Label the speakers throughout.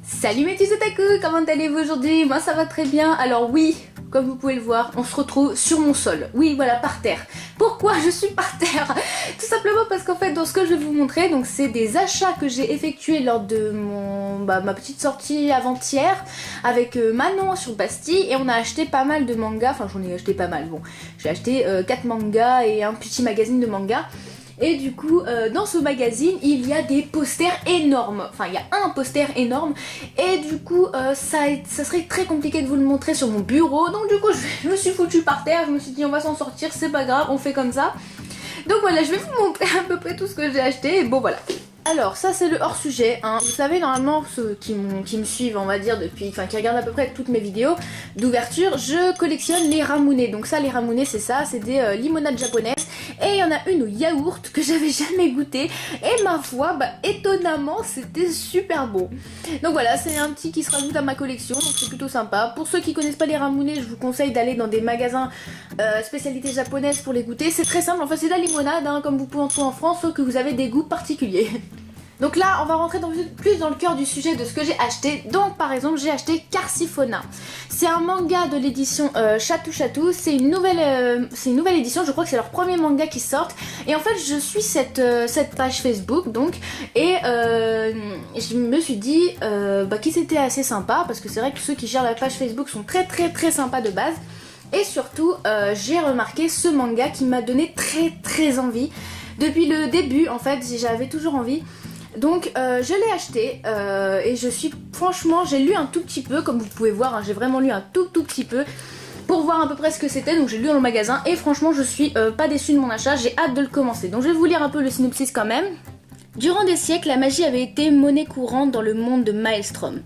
Speaker 1: Salut mes petits otaku, comment allez-vous aujourd'hui? Moi ça va très bien. Alors oui, comme vous pouvez le voir, on se retrouve sur mon sol. Oui voilà, par terre. Pourquoi je suis par terre? Tout simplement parce qu'en fait dans ce que je vais vous montrer, donc c'est des achats que j'ai effectués lors de ma petite sortie avant-hier avec Manon sur Bastille, et on a acheté pas mal de mangas, enfin j'en ai acheté pas mal, bon j'ai acheté 4 mangas et un petit magazine de mangas. Et du coup, dans ce magazine, il y a des posters énormes. Enfin, il y a un poster énorme. Et du coup, ça serait très compliqué de vous le montrer sur mon bureau. Donc du coup, je me suis foutue par terre. Je me suis dit, on va s'en sortir, c'est pas grave, on fait comme ça. Donc voilà, je vais vous montrer à peu près tout ce que j'ai acheté. Et bon, voilà. Alors ça c'est le hors sujet, hein. Vous savez normalement ceux qui me suivent on va dire depuis, enfin qui regardent à peu près toutes mes vidéos d'ouverture, je collectionne les ramounets. Donc ça les ramounets c'est ça, c'est des limonades japonaises. Et il y en a une au yaourt que j'avais jamais goûté. Et ma foi, étonnamment c'était super bon. Donc voilà, c'est un petit qui se rajoute à ma collection, donc c'est plutôt sympa. Pour ceux qui connaissent pas les ramounets, je vous conseille d'aller dans des magasins spécialités japonaises pour les goûter. C'est très simple, en fait c'est de la limonade hein, comme vous pouvez en trouver en France, sauf que vous avez des goûts particuliers. Donc là, on va rentrer plus dans le cœur du sujet de ce que j'ai acheté. Donc par exemple, j'ai acheté Carsifona. C'est un manga de l'édition Chatou Chatou. C'est une nouvelle édition, je crois que c'est leur premier manga qui sort. Et en fait, je suis cette page Facebook, donc, et je me suis dit que c'était assez sympa, parce que c'est vrai que ceux qui gèrent la page Facebook sont très très très sympas de base. Et surtout, j'ai remarqué ce manga qui m'a donné très très envie. Depuis le début, en fait, j'avais toujours envie. Donc je l'ai acheté et franchement j'ai lu un tout petit peu, comme vous pouvez voir hein, j'ai vraiment lu un tout petit peu pour voir à peu près ce que c'était. Donc j'ai lu dans le magasin et franchement je suis pas déçue de mon achat, j'ai hâte de le commencer. Donc je vais vous lire un peu le synopsis quand même. Durant des siècles, la magie avait été monnaie courante dans le monde de Maelstrom.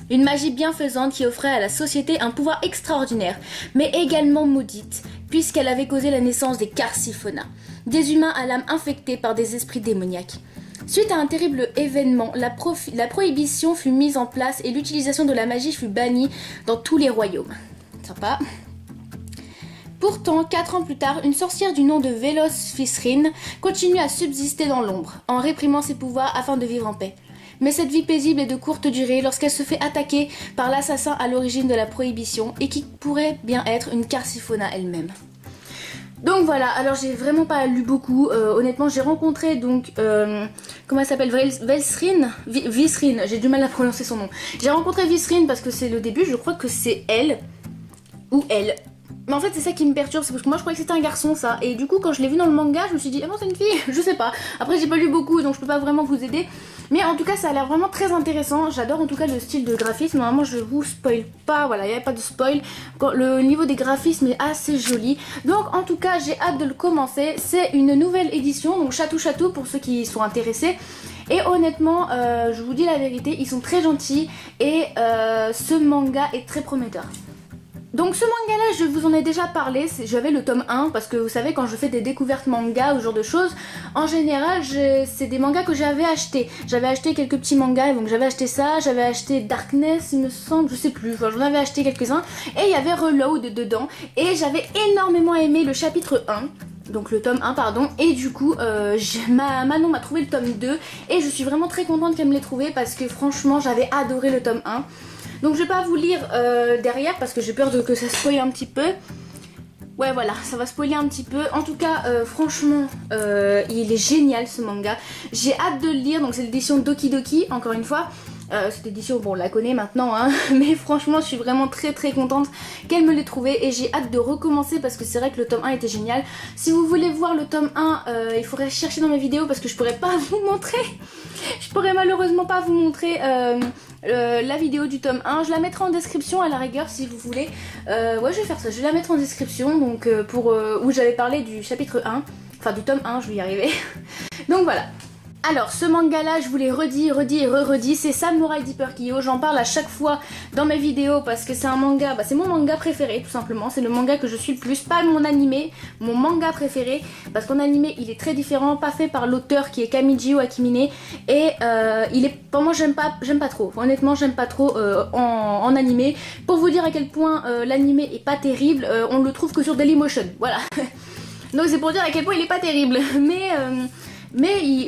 Speaker 1: Une magie bienfaisante qui offrait à la société un pouvoir extraordinaire, mais également maudite, puisqu'elle avait causé la naissance des Carsifona, des humains à l'âme infectée par des esprits démoniaques. Suite à un terrible événement, la prohibition fut mise en place et l'utilisation de la magie fut bannie dans tous les royaumes. Sympa. Pourtant, 4 ans plus tard, une sorcière du nom de Velos Fisrin continue à subsister dans l'ombre, en réprimant ses pouvoirs afin de vivre en paix. Mais cette vie paisible est de courte durée lorsqu'elle se fait attaquer par l'assassin à l'origine de la prohibition et qui pourrait bien être une Carsifona elle-même. Donc voilà, alors j'ai vraiment pas lu beaucoup, honnêtement j'ai rencontré donc, comment elle s'appelle, Visrin, j'ai du mal à prononcer son nom. J'ai rencontré Visrin parce que c'est le début, je crois que c'est elle, ou elle. Mais en fait c'est ça qui me perturbe, c'est parce que moi je croyais que c'était un garçon ça, et du coup quand je l'ai vu dans le manga je me suis dit ah non c'est une fille, je sais pas. Après j'ai pas lu beaucoup donc je peux pas vraiment vous aider, mais en tout cas ça a l'air vraiment très intéressant. J'adore en tout cas le style de graphisme, normalement je vous spoil pas, voilà il n'y a pas de spoil, le niveau des graphismes est assez joli. Donc en tout cas j'ai hâte de le commencer, c'est une nouvelle édition, donc Chatou Chatou pour ceux qui sont intéressés. Et honnêtement, je vous dis la vérité, ils sont très gentils et ce manga est très prometteur. Donc ce manga là je vous en ai déjà parlé, j'avais le tome 1 parce que vous savez quand je fais des découvertes manga ou ce genre de choses, en général c'est des mangas que j'avais achetés. J'avais acheté quelques petits mangas, donc j'avais acheté ça, j'avais acheté Darkness il me semble, je sais plus, enfin, j'en avais acheté quelques-uns et il y avait Reload dedans et j'avais énormément aimé le chapitre 1. Donc le tome 1 pardon, et du coup Manon m'a trouvé le tome 2 et je suis vraiment très contente qu'elle me l'ait trouvé parce que franchement j'avais adoré le tome 1. Donc je vais pas vous lire derrière parce que j'ai peur que ça spoile un petit peu. Ouais voilà, ça va spoiler un petit peu. En tout cas, franchement, il est génial ce manga. J'ai hâte de le lire, donc c'est l'édition Doki Doki, encore une fois. Cette édition, bon on la connaît maintenant hein, mais franchement je suis vraiment très très contente qu'elle me l'ait trouvé et j'ai hâte de recommencer parce que c'est vrai que le tome 1 était génial. Si vous voulez voir le tome 1, il faudrait chercher dans mes vidéos parce que je pourrais pas vous montrer. Je pourrais malheureusement pas vous montrer la vidéo du tome 1, je la mettrai en description à la rigueur si vous voulez. Ouais je vais faire ça, je vais la mettre en description donc où j'avais parlé du chapitre 1, enfin du tome 1, je vais y arriver. Donc voilà. Alors ce manga là je vous l'ai redit et redit, c'est Samurai Deeper Kyo, j'en parle à chaque fois dans mes vidéos parce que c'est un manga, c'est mon manga préféré tout simplement, c'est le manga que je suis le plus, pas mon animé, mon manga préféré, parce qu'en animé il est très différent, pas fait par l'auteur qui est Kamijio Akimine, et il est, pour moi j'aime pas trop, honnêtement j'aime pas trop en animé. Pour vous dire à quel point l'animé est pas terrible, on le trouve que sur Dailymotion, voilà. Donc c'est pour dire à quel point il est pas terrible,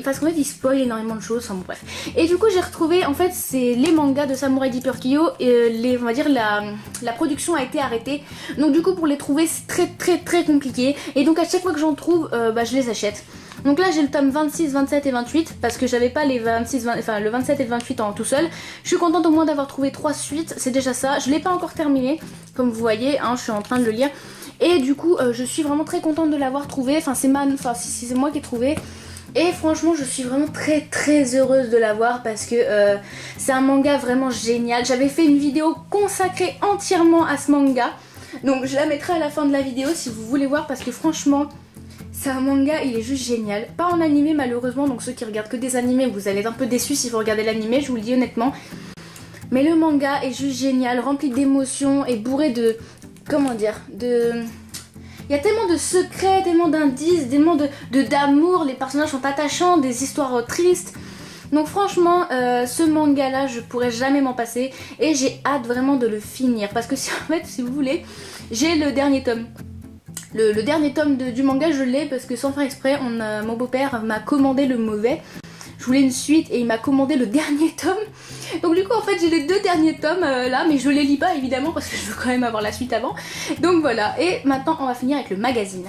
Speaker 1: parce qu'en fait il spoil énormément de choses, enfin bon bref. Et du coup j'ai retrouvé, en fait c'est les mangas de Samurai Deeper Kyo, et on va dire la production a été arrêtée. Donc du coup pour les trouver c'est très compliqué. Et donc à chaque fois que j'en trouve, je les achète. Donc là j'ai le tome 26, 27 et 28 parce que j'avais pas les 26, enfin le 27 et le 28 en tout seul. Je suis contente au moins d'avoir trouvé 3 suites, c'est déjà ça. Je l'ai pas encore terminé, comme vous voyez, hein, je suis en train de le lire. Et du coup je suis vraiment très contente de l'avoir trouvé, enfin c'est moi qui ai trouvé. Et franchement je suis vraiment très heureuse de l'avoir parce que c'est un manga vraiment génial. J'avais fait une vidéo consacrée entièrement à ce manga, donc je la mettrai à la fin de la vidéo si vous voulez voir, parce que franchement c'est un manga, il est juste génial. Pas en animé malheureusement, donc ceux qui regardent que des animés vous allez être un peu déçus si vous regardez l'animé, je vous le dis honnêtement. Mais le manga est juste génial, rempli d'émotions et bourré de... comment dire, il y a tellement de secrets, tellement d'indices, tellement d'amour, les personnages sont attachants, des histoires tristes. Donc franchement, ce manga là, je pourrais jamais m'en passer et j'ai hâte vraiment de le finir. Parce que en fait, si vous voulez, j'ai le dernier tome. Le dernier tome du manga, je l'ai parce que sans faire exprès, mon beau-père m'a commandé le mauvais. Je voulais une suite et il m'a commandé le dernier tome. Donc du coup en fait j'ai les 2 derniers tomes là, mais je les lis pas évidemment parce que je veux quand même avoir la suite avant. Donc voilà, et maintenant on va finir avec le magazine.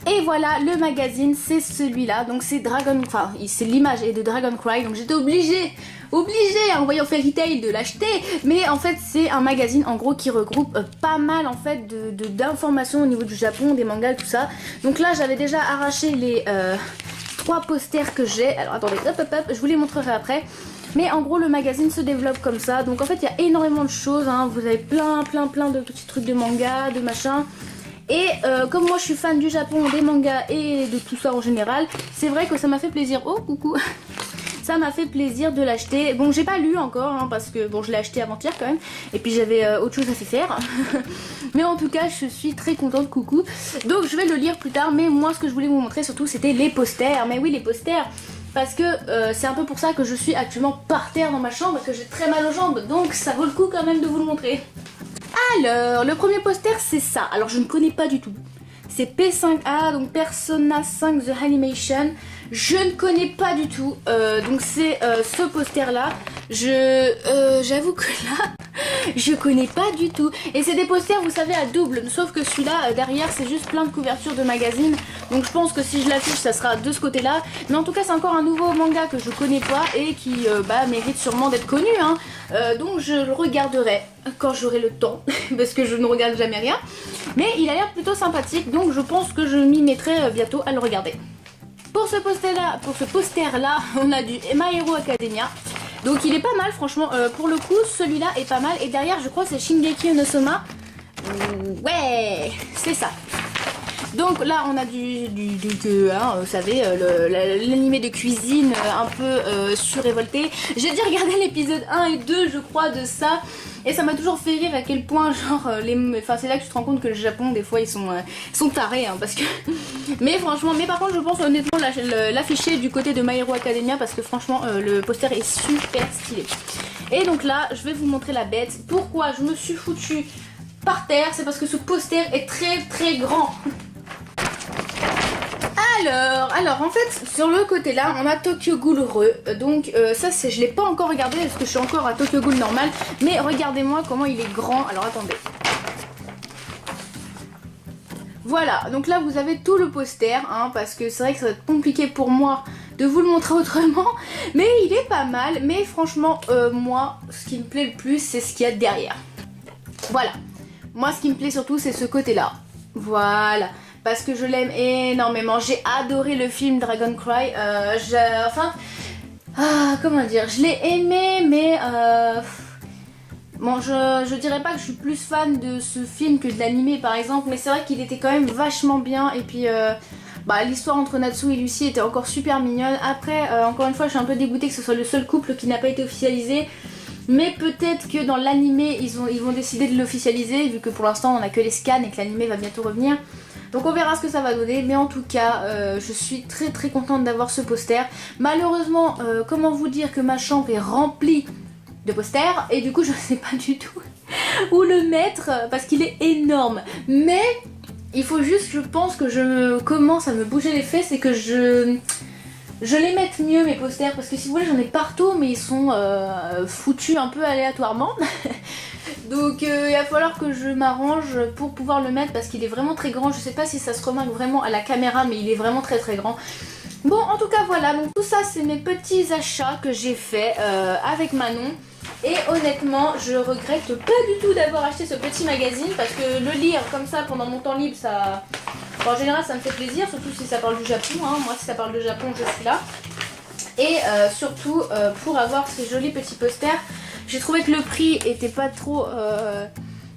Speaker 1: Et voilà, le magazine c'est celui-là, donc c'est c'est l'image est de Dragon Cry, donc j'étais obligée en voyant Fairy Tail de l'acheter. Mais en fait c'est un magazine en gros qui regroupe pas mal en fait d'informations au niveau du Japon, des mangas, tout ça. Donc là j'avais déjà arraché les 3 posters que j'ai. Alors attendez, hop, je vous les montrerai après. Mais en gros le magazine se développe comme ça. Donc en fait il y a énormément de choses, hein. Vous avez plein de petits trucs de manga, de machin. Et comme moi je suis fan du Japon, des mangas et de tout ça en général, c'est vrai que ça m'a fait plaisir. Oh coucou. Ça m'a fait plaisir de l'acheter. Bon, j'ai pas lu encore hein, parce que bon, je l'ai acheté avant-hier quand même. Et puis j'avais autre chose à faire. Mais en tout cas, je suis très contente, coucou. Donc je vais le lire plus tard. Mais moi, ce que je voulais vous montrer surtout, c'était les posters. Mais oui, les posters. Parce que c'est un peu pour ça que je suis actuellement par terre dans ma chambre. Parce que j'ai très mal aux jambes. Donc ça vaut le coup quand même de vous le montrer. Alors, le premier poster, c'est ça. Alors, je ne connais pas du tout. C'est P5A, donc Persona 5 The Animation. Je ne connais pas du tout. Donc c'est ce poster là. J'avoue que là, je connais pas du tout. Et c'est des posters, vous savez, à double. Sauf que celui-là, derrière, c'est juste plein de couvertures de magazines. Donc je pense que si je l'affiche, ça sera de ce côté-là. Mais en tout cas, c'est encore un nouveau manga que je connais pas et qui mérite sûrement d'être connu. Hein. Donc je le regarderai quand j'aurai le temps. Parce que je ne regarde jamais rien. Mais il a l'air plutôt sympathique. Donc je pense que je m'y mettrai bientôt à le regarder. Pour ce poster là, on a du My Hero Academia. Donc il est pas mal franchement, pour le coup celui-là est pas mal. Et derrière je crois c'est Shingeki no Soma. Ouais, c'est ça. Donc là on a vous savez, l'animé de cuisine un peu surévolté. J'ai dû regarder l'épisode 1 et 2 je crois de ça. Et ça m'a toujours fait rire à quel point genre c'est là que tu te rends compte que le Japon des fois ils sont tarés hein, parce que mais franchement, par contre je pense honnêtement l'afficher du côté de My Hero Academia parce que franchement le poster est super stylé. Et donc là je vais vous montrer la bête. Pourquoi je me suis foutue par terre, c'est parce que ce poster est très grand. Alors en fait sur le côté là on a Tokyo Ghoul Re. Donc ça je l'ai pas encore regardé parce que je suis encore à Tokyo Ghoul normal. Mais regardez-moi comment il est grand. Alors attendez. Voilà, donc là vous avez tout le poster hein, parce que c'est vrai que ça va être compliqué pour moi de vous le montrer autrement. Mais il est pas mal. Mais franchement moi ce qui me plaît le plus c'est ce qu'il y a derrière. Voilà. Moi ce qui me plaît surtout c'est ce côté là. Voilà. Parce que je l'aime énormément. J'ai adoré le film Dragon Cry. Comment dire, je l'ai aimé, mais bon, je dirais pas que je suis plus fan de ce film que de l'animé par exemple, mais c'est vrai qu'il était quand même vachement bien. Et puis l'histoire entre Natsu et Lucy était encore super mignonne. Après, encore une fois, je suis un peu dégoûtée que ce soit le seul couple qui n'a pas été officialisé. Mais peut-être que dans l'animé, ils vont décider de l'officialiser, vu que pour l'instant on a que les scans et que l'animé va bientôt revenir. Donc on verra ce que ça va donner, mais en tout cas je suis très contente d'avoir ce poster. Malheureusement, comment vous dire que ma chambre est remplie de posters et du coup je ne sais pas du tout où le mettre parce qu'il est énorme. Mais il faut juste, je pense que je commence à me bouger les fesses et que je je les mette mieux mes posters parce que si vous voulez j'en ai partout mais ils sont foutus un peu aléatoirement. Donc il va falloir que je m'arrange pour pouvoir le mettre parce qu'il est vraiment très grand. Je sais pas si ça se remarque vraiment à la caméra mais il est vraiment très très grand. Bon en tout cas voilà, donc tout ça c'est mes petits achats que j'ai fait avec Manon. Et honnêtement je regrette pas du tout d'avoir acheté ce petit magazine parce que le lire comme ça pendant mon temps libre ça... Bon, en général ça me fait plaisir, surtout si ça parle du Japon, hein. Moi si ça parle de Japon je suis là. Et surtout pour avoir ces jolis petits posters, j'ai trouvé que le prix était pas trop...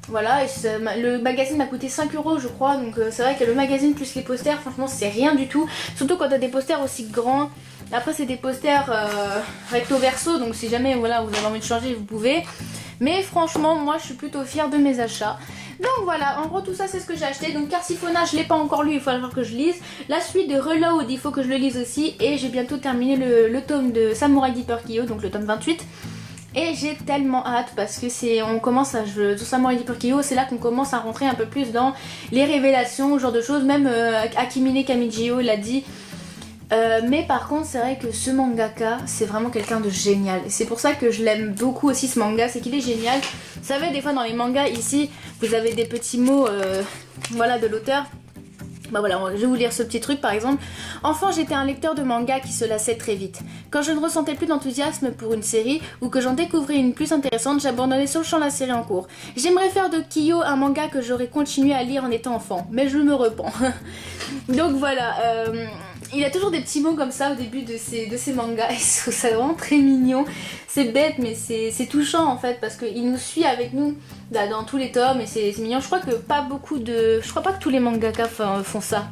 Speaker 1: voilà, et le magazine m'a coûté 5 € je crois, donc c'est vrai que le magazine plus les posters, franchement c'est rien du tout. Surtout quand t'as des posters aussi grands. Après c'est des posters recto verso, donc si jamais voilà, vous avez envie de changer vous pouvez. Mais franchement moi je suis plutôt fière de mes achats. Donc voilà, en gros tout ça c'est ce que j'ai acheté. Donc Carsifona je l'ai pas encore lu, il faut alors que je lise. La suite de Reload il faut que je le lise aussi. Et j'ai bientôt terminé le tome de Samurai Deeper Kyo, donc le tome 28. Et j'ai tellement hâte parce que on commence à jouer sur Samurai Deeper Kyo, c'est là qu'on commence à rentrer un peu plus dans les révélations, ce genre de choses. Même Akimine Kamijio l'a dit. Mais par contre c'est vrai que ce mangaka c'est vraiment quelqu'un de génial et c'est pour ça que je l'aime beaucoup aussi ce manga, c'est qu'il est génial. Vous savez des fois dans les mangas ici vous avez des petits mots voilà de l'auteur. Bah voilà, je vais vous lire ce petit truc par exemple. Enfant, j'étais un lecteur de manga qui se lassait très vite. Quand je ne ressentais plus d'enthousiasme pour une série ou que j'en découvrais une plus intéressante, j'abandonnais sur le champ la série en cours. J'aimerais faire de Kyo un manga que j'aurais continué à lire en étant enfant, mais je me repens. Donc voilà, il a toujours des petits mots comme ça au début de ses mangas et je trouve ça vraiment très mignon. C'est bête mais c'est touchant en fait parce qu'il nous suit avec nous là, dans tous les tomes et c'est mignon. Je crois que je crois pas que tous les mangaka font ça.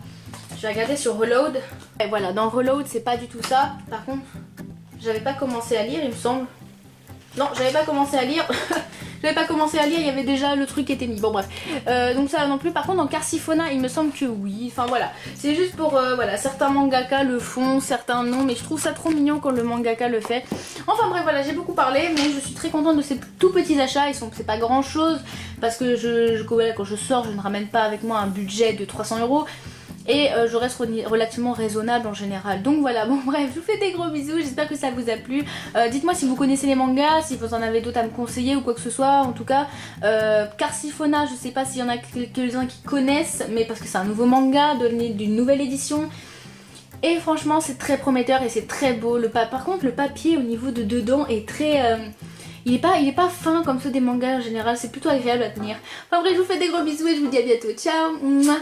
Speaker 1: Je vais regarder sur Reload. Et voilà, dans Reload c'est pas du tout ça. Par contre, j'avais pas commencé à lire il me semble. Non, j'avais pas commencé à lire. J'avais pas commencé à lire, il y avait déjà le truc qui était mis. Bon bref, donc ça non plus. Par contre dans Carsifona il me semble que oui. Enfin voilà, c'est juste pour voilà, certains mangaka le font, certains non. Mais je trouve ça trop mignon quand le mangaka le fait. Enfin bref voilà, j'ai beaucoup parlé. Mais je suis très contente de ces tout petits achats. C'est pas grand chose parce que voilà, quand je sors je ne ramène pas avec moi un budget de 300 €. Et je reste relativement raisonnable en général. Donc voilà, bon bref, je vous fais des gros bisous, j'espère que ça vous a plu. Dites-moi si vous connaissez les mangas, si vous en avez d'autres à me conseiller ou quoi que ce soit. En tout cas, Carsifona, je sais pas s'il y en a quelques-uns qui connaissent, mais parce que c'est un nouveau manga, donné d'une nouvelle édition. Et franchement, c'est très prometteur et c'est très beau. Par contre, le papier au niveau de dedans est très... il est pas fin comme ceux des mangas en général, c'est plutôt agréable à tenir. Enfin bref, je vous fais des gros bisous et je vous dis à bientôt. Ciao. Mouah.